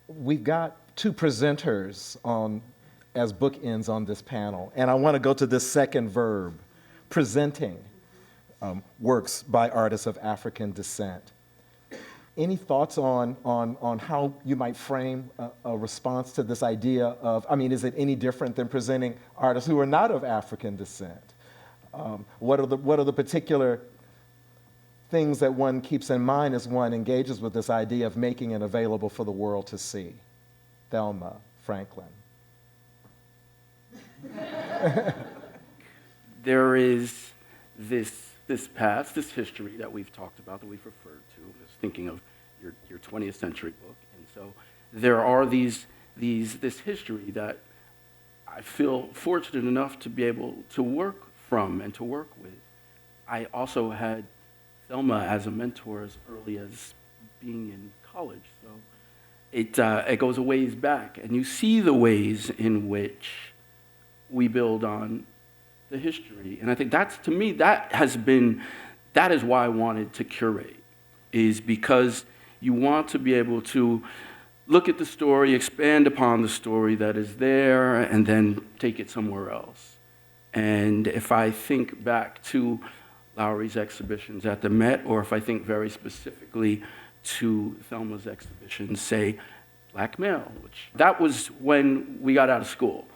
we've got two presenters as bookends on this panel, and I want to go to this second verb, presenting works by artists of African descent. Any thoughts on how you might frame a response to this idea of, is it any different than presenting artists who are not of African descent? What are the particular things that one keeps in mind as one engages with this idea of making it available for the world to see? Thelma, Franklin. There is this past, this history that we've talked about, that we've referred to. I was thinking of your 20th century book, and so there are this history that I feel fortunate enough to be able to work from and to work with. I also had Thelma as a mentor as early as being in college, so it goes a ways back, and you see the ways in which we build on the history. And I think to me, that is why I wanted to curate, is because you want to be able to look at the story, expand upon the story that is there, and then take it somewhere else. And if I think back to Lowry's exhibitions at the Met, or if I think very specifically to Thelma's exhibition, say, Black Male, which that was when we got out of school.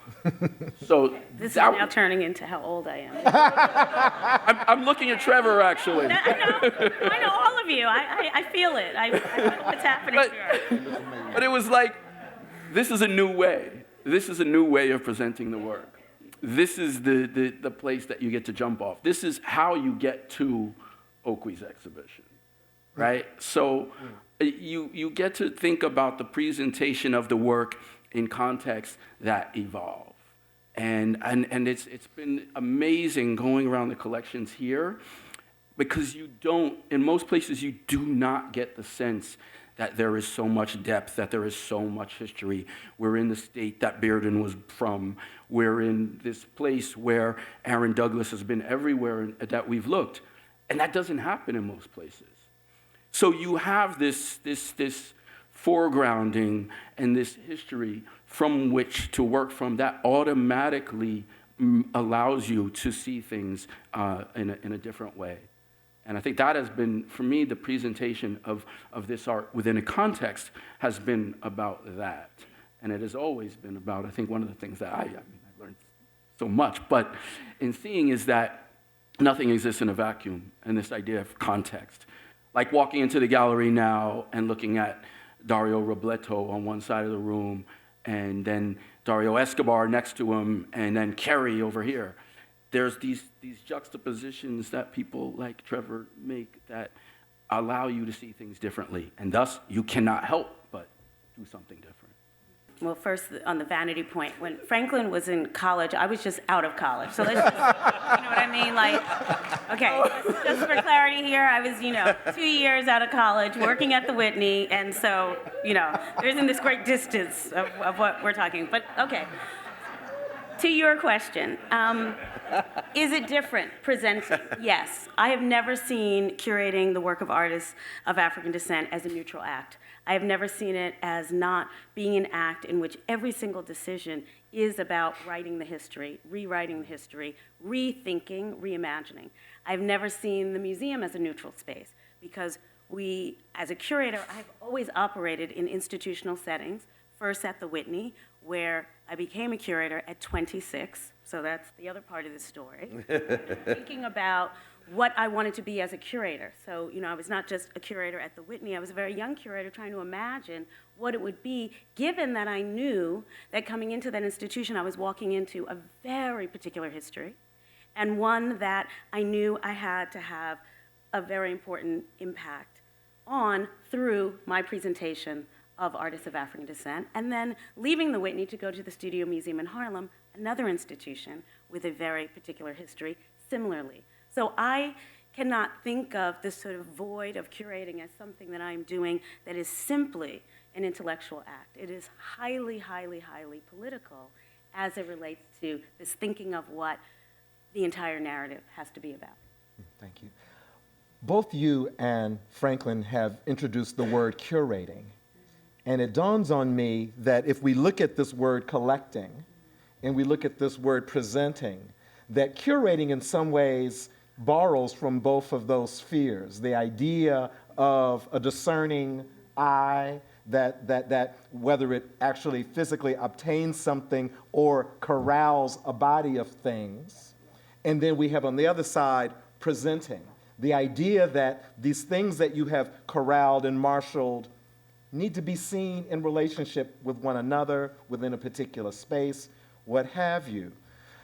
So this is now turning into how old I am. I'm looking at Trevor, actually. I know all of you. I feel it. I feel what's happening here. But it was like, this is a new way. This is a new way of presenting the work. This is the place that you get to jump off. This is how you get to Okwe's exhibition, right? So you get to think about the presentation of the work in contexts that evolve. And it's been amazing going around the collections here, because in most places you do not get the sense that there is so much depth, that there is so much history. We're in the state that Bearden was from. We're in this place where Aaron Douglas has been everywhere that we've looked. And that doesn't happen in most places. So you have this foregrounding and this history from which to work from that automatically allows you to see things in a different way. And I think that has been, for me, the presentation of this art within a context has been about that. And it has always been about, I think one of the things that I learned so much, but in seeing is that nothing exists in a vacuum, and this idea of context. Like walking into the gallery now and looking at Dario Robleto on one side of the room, and then Dario Escobar next to him, and then Kerry over here. There's these juxtapositions that people like Trevor make that allow you to see things differently, and thus you cannot help but do something different. Well, first, on the vanity point, when Franklin was in college, I was just out of college. So let's just, you know what I mean? Like, okay, just for clarity here, I was, 2 years out of college, working at the Whitney, and so, there isn't this great distance of what we're talking. But, okay, to your question, is it different presenting? Yes. I have never seen curating the work of artists of African descent as a neutral act. I have never seen it as not being an act in which every single decision is about writing the history, rewriting the history, rethinking, reimagining. I've never seen the museum as a neutral space, because as a curator, I've always operated in institutional settings, first at the Whitney, where I became a curator at 26, so that's the other part of the story. Thinking about what I wanted to be as a curator. So, I was not just a curator at the Whitney, I was a very young curator trying to imagine what it would be, given that I knew that coming into that institution, I was walking into a very particular history, and one that I knew I had to have a very important impact on through my presentation of artists of African descent, and then leaving the Whitney to go to the Studio Museum in Harlem, another institution with a very particular history, similarly. So I cannot think of this sort of void of curating as something that I'm doing that is simply an intellectual act. It is highly, highly, highly political as it relates to this thinking of what the entire narrative has to be about. Thank you. Both you and Franklin have introduced the word curating. And it dawns on me that if we look at this word collecting and we look at this word presenting, that curating in some ways borrows from both of those spheres. The idea of a discerning eye, that whether it actually physically obtains something or corrals a body of things. And then we have on the other side, presenting. The idea that these things that you have corralled and marshaled need to be seen in relationship with one another, within a particular space, what have you.